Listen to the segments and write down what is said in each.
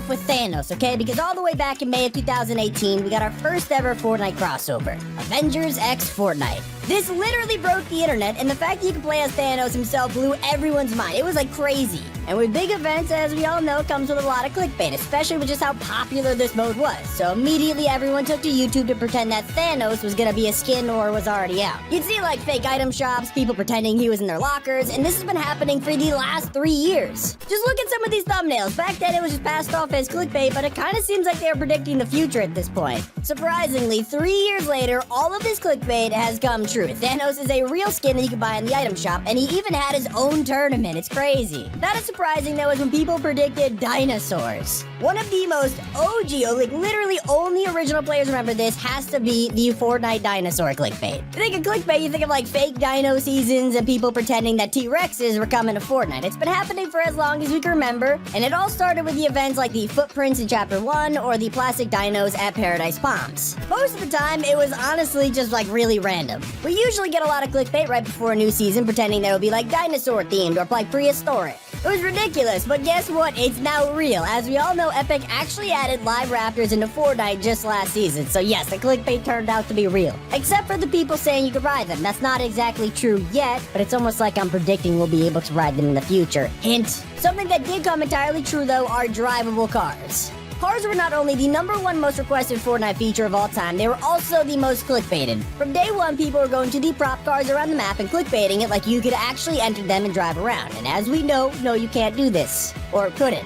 off with Thanos, okay? Because all the way back in May of 2018, we got our first ever Fortnite crossover. Avengers x Fortnite. This literally broke the internet, and the fact that you can play as Thanos himself blew everyone's mind. It was like crazy. And with big events, as we all know, comes with a lot of clickbait, especially with just how popular this mode was. So immediately everyone took to YouTube to pretend that Thanos was gonna be a skin or was already out. You'd see like fake item shops, people pretending he was in their lockers, and this has been happening for the last 3 years. Just look at some of these thumbnails. Back then it was just passed off as clickbait, but it kind of seems like they were predicting the future at this point. Surprisingly, 3 years later, all of this clickbait has come true. Thanos is a real skin that you can buy in the item shop, and he even had his own tournament. It's crazy. Not as surprising though as when people predicted dinosaurs. One of the most OG, like literally only original players remember this, has to be the Fortnite dinosaur clickbait. You think of clickbait, you think of like fake dino seasons and people pretending that T-Rexes were coming to Fortnite. It's been happening for as long as we can remember, and it all started with the events like the footprints in Chapter 1 or the plastic dinos at Paradise Palms. Most of the time, it was honestly just like really random. We usually get a lot of clickbait right before a new season pretending that it would be like dinosaur themed or like prehistoric. It was ridiculous, but guess what? It's now real. As we all know, Epic actually added live raptors into Fortnite just last season. So yes, the clickbait turned out to be real. Except for the people saying you could ride them. That's not exactly true yet, but it's almost like I'm predicting we'll be able to ride them in the future. Hint. Something that did come entirely true though are drivable cars. Cars were not only the #1 most requested Fortnite feature of all time, they were also the most clickbaited. From day one, people were going to the prop cars around the map and clickbaiting it like you could actually enter them and drive around. And as we know, no, you can't do this. Or couldn't.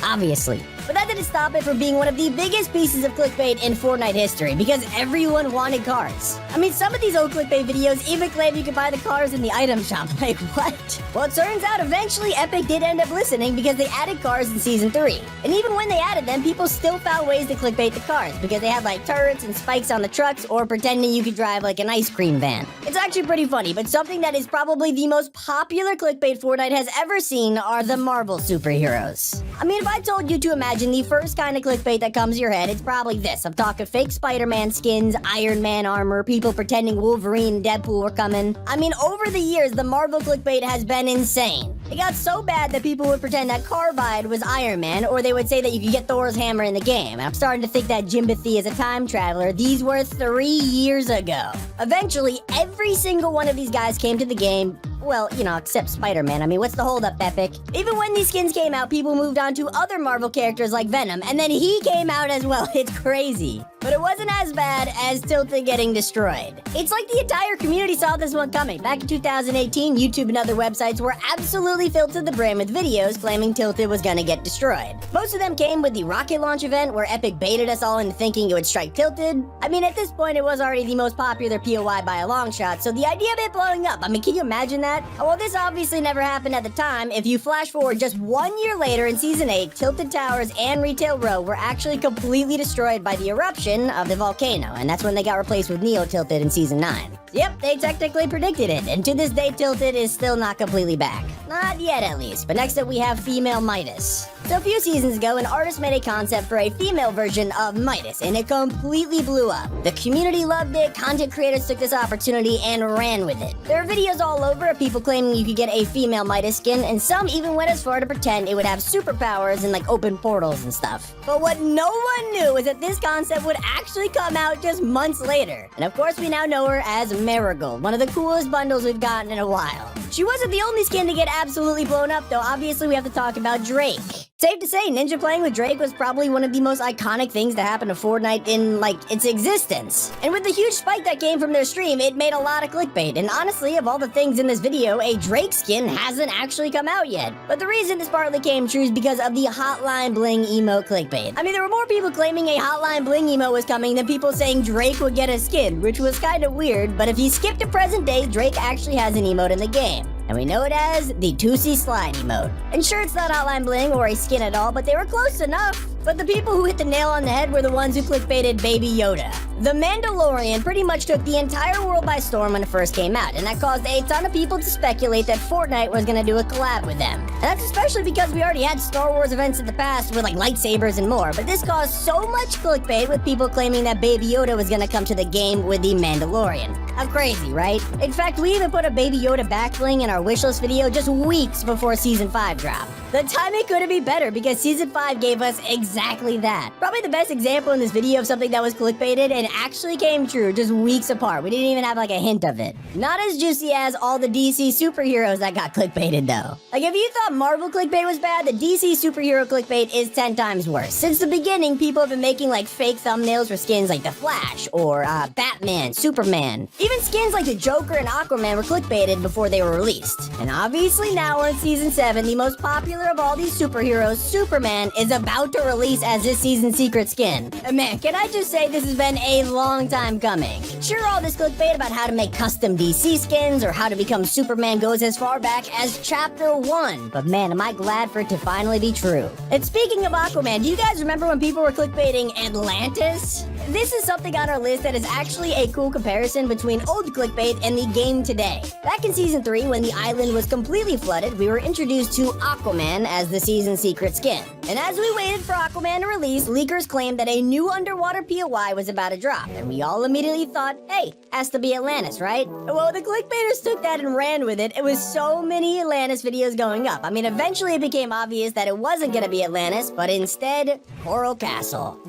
Obviously. But that didn't stop it from being one of the biggest pieces of clickbait in Fortnite history, because everyone wanted cars. I mean, some of these old clickbait videos even claim you could buy the cars in the item shop. Like, what? Well, it turns out eventually Epic did end up listening because they added cars in Season 3. And even when they added them, people still found ways to clickbait the cars, because they had like turrets and spikes on the trucks or pretending you could drive like an ice cream van. It's actually pretty funny, but something that is probably the most popular clickbait Fortnite has ever seen are the Marvel superheroes. I mean, if I told you to imagine the first kind of clickbait that comes to your head, it's probably this. I'm talking fake Spider-Man skins, Iron Man armor, people pretending Wolverine and Deadpool were coming. I mean, over the years, the Marvel clickbait has been insane. It got so bad that people would pretend that Carbide was Iron Man, or they would say that you could get Thor's hammer in the game. And I'm starting to think that Jimbathy is a time traveler. These were 3 years ago. Eventually, every single one of these guys came to the game. Well, you know, except Spider-Man. I mean, what's the holdup, Epic? Even when these skins came out, people moved on to other Marvel characters like Venom, and then he came out as well. It's crazy. But it wasn't as bad as Tilted getting destroyed. It's like the entire community saw this one coming. Back in 2018, YouTube and other websites were absolutely filled to the brim with videos claiming Tilted was gonna get destroyed. Most of them came with the rocket launch event where Epic baited us all into thinking it would strike Tilted. I mean, at this point, it was already the most popular POI by a long shot, so the idea of it blowing up, I mean, can you imagine that? Well, this obviously never happened at the time. If you flash forward just 1 year later in Season 8, Tilted Towers and Retail Row were actually completely destroyed by the eruption of the volcano, and that's when they got replaced with Neo Tilted in Season 9. Yep, they technically predicted it, and to this day, Tilted is still not completely back. Not yet, at least. But next up, we have Female Midas. So a few seasons ago, an artist made a concept for a female version of Midas, and it completely blew up. The community loved it, content creators took this opportunity and ran with it. There are videos all over of people claiming you could get a female Midas skin, and some even went as far to pretend it would have superpowers and like open portals and stuff. But what no one knew is that this concept would actually come out just months later. And of course, we now know her as Marigold, one of the coolest bundles we've gotten in a while. She wasn't the only skin to get absolutely blown up, though. Obviously, we have to talk about Drake. Safe to say, Ninja playing with Drake was probably one of the most iconic things that happened to Fortnite in, like, its existence. And with the huge spike that came from their stream, it made a lot of clickbait. And honestly, of all the things in this video, a Drake skin hasn't actually come out yet. But the reason this partly came true is because of the Hotline Bling emote clickbait. I mean, there were more people claiming a Hotline Bling emote was coming than people saying Drake would get a skin, which was kind of weird. But if you skip to present day, Drake actually has an emote in the game. And we know it as the Tootsie Slide emote. And sure, it's not Hotline Bling or a skin at all, but they were close enough. But the people who hit the nail on the head were the ones who clickbaited Baby Yoda. The Mandalorian pretty much took the entire world by storm when it first came out, and that caused a ton of people to speculate that Fortnite was gonna do a collab with them. And that's especially because we already had Star Wars events in the past with like lightsabers and more, but this caused so much clickbait with people claiming that Baby Yoda was gonna come to the game with the Mandalorian. How crazy, right? In fact, we even put a Baby Yoda backbling in our wishlist video just weeks before Season 5 dropped. The timing couldn't be better because Season 5 gave us exactly that. Probably the best example in this video of something that was clickbaited and actually came true just weeks apart. We didn't even have like a hint of it. Not as juicy as all the DC superheroes that got clickbaited though. Like if you thought Marvel clickbait was bad, the DC superhero clickbait is 10 times worse. Since the beginning, people have been making like fake thumbnails for skins like The Flash or Batman, Superman. Even skins like the Joker and Aquaman were clickbaited before they were released. And obviously now in Season 7, the most popular of all these superheroes, Superman, is about to release as this season's secret skin. And man, can I just say this has been a long time coming. Sure, all this clickbait about how to make custom DC skins or how to become Superman goes as far back as Chapter 1, but man, am I glad for it to finally be true. And speaking of Aquaman, do you guys remember when people were clickbaiting Atlantis? This is something on our list that is actually a cool comparison between old clickbait and the game today. Back in Season 3, when the island was completely flooded, we were introduced to Aquaman as the season's secret skin. And as we waited for Aquaman to release, leakers claimed that a new underwater POI was about to drop, and we all immediately thought, hey, has to be Atlantis, right? Well, the clickbaiters took that and ran with it. It was so many Atlantis videos going up. I mean, eventually it became obvious that it wasn't gonna be Atlantis, but instead, Coral Castle.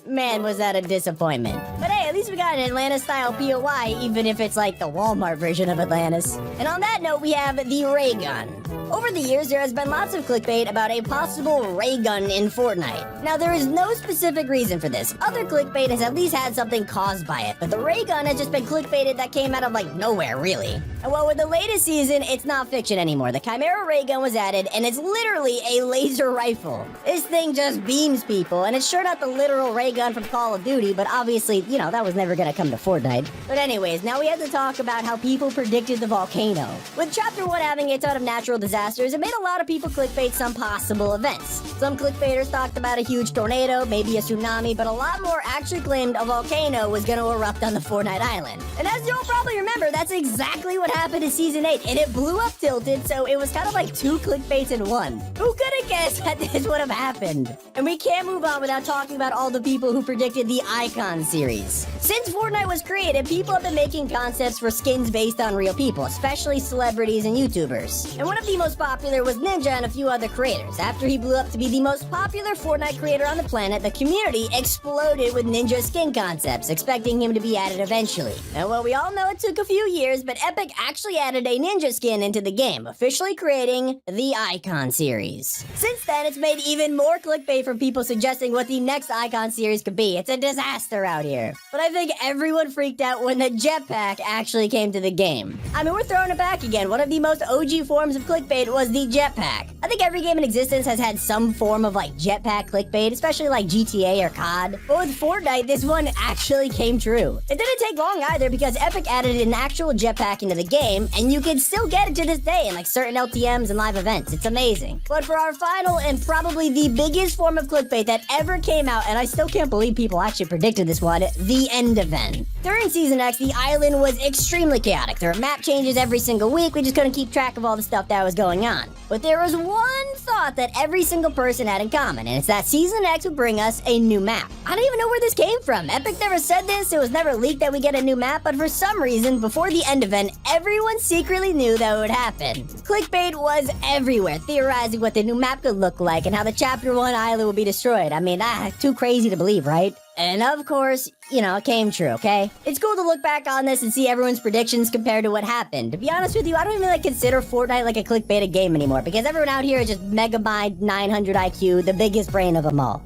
Man, was that a disappointment. But hey, at least we got an Atlantis-style POI, even if it's like the Walmart version of Atlantis. And on that note, we have the ray gun. Over the years, there has been lots of clickbait about a possible ray gun in Fortnite. Now, there is no specific reason for this. Other clickbait has at least had something caused by it, but the ray gun has just been clickbaited that came out of like nowhere, really. And well, with the latest season, it's not fiction anymore. The Chimera ray gun was added, and it's literally a laser rifle. This thing just beams people, and it's sure not the literal ray gun from Call of Duty, but obviously, you know, that was never gonna come to Fortnite. But anyways, now we have to talk about how people predicted the volcano. With Chapter 1 having a ton of natural disasters, it made a lot of people clickbait some possible events. Some clickbaiters talked about a huge tornado, maybe a tsunami, but a lot more actually claimed a volcano was gonna erupt on the Fortnite island. And as you'll probably remember, that's exactly what happened in Season 8, and it blew up Tilted, so it was kind of like two clickbaits in one. Who could have guessed that this would have happened? And we can't move on without talking about all the people who predicted the Icon series. Since Fortnite was created, people have been making concepts for skins based on real people, especially celebrities and YouTubers. And one of the most popular was Ninja and a few other creators. After he blew up to be the most popular Fortnite creator on the planet, the community exploded with Ninja skin concepts, expecting him to be added eventually. And well, we all know it took a few years, but Epic actually added a Ninja skin into the game, officially creating the Icon series. Since then, it's made even more clickbait from people suggesting what the next Icon series could be. It's a disaster out here. But I think everyone freaked out when the jetpack actually came to the game. I mean, we're throwing it back again. One of the most OG forms of clickbait was the jetpack. I think every game in existence has had some form of like jetpack clickbait, especially like GTA or COD. But with Fortnite, this one actually came true. It didn't take long either because Epic added an actual jetpack into the game, and you can still get it to this day in like certain LTMs and live events. It's amazing. But for our final and probably the biggest form of clickbait that ever came out, and I still can't believe people actually predicted this one, the end event. During Season X, the island was extremely chaotic. There were map changes every single week. We just couldn't keep track of all the stuff that was going on. But there was one thought that every single person had in common, and it's that Season X would bring us a new map. I don't even know where this came from. Epic never said this. It was never leaked that we get a new map, but for some reason, before the end event, everyone secretly knew that would happen. Clickbait was everywhere, theorizing what the new map could look like and how the Chapter 1 island would be destroyed. I mean, too crazy to believe, right? And of course, you know, it came true, okay? It's cool to look back on this and see everyone's predictions compared to what happened. To be honest with you, I don't even like consider Fortnite like a clickbaited game anymore because everyone out here is just Megamind 900 IQ, the biggest brain of them all.